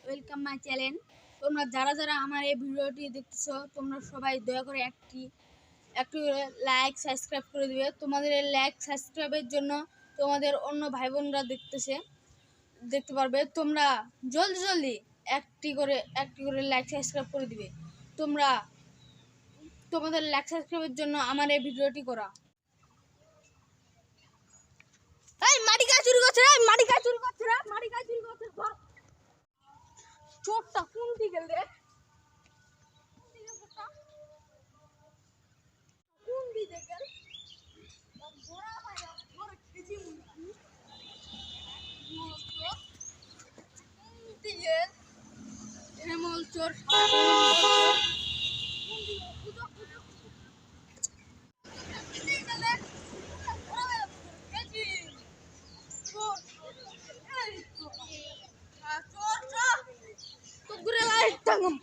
Welcome my channel. তোমরা যারা যারা আমার এই ভিডিওটি দেখতেছো তোমরা সবাই দয়া করে একটু লাইক সাবস্ক্রাইব করে দিবে। তোমাদের এই লাইক সাবস্ক্রাইবের জন্য তোমাদের অন্য ভাই বোনরা দেখতে পারবে। তোমরা জলদি একটি করে লাইক সাবস্ক্রাইব করে দিবে। তোমাদের লাইক সাবস্ক্রাইবের জন্য আমার এই ভিডিওটি করা। এই মাটি গাছ চুরি করছে রে, মাটি গাছ চুরি করছে রে, মাটি গাছ চুরি করছে। চোরটা কোন দিকে রে? কোন দিকে গেল? ঘোড়া ভাই ঘোড়া কেজি মুন্ডি কোন দিকে? হেমল চোর Tangam.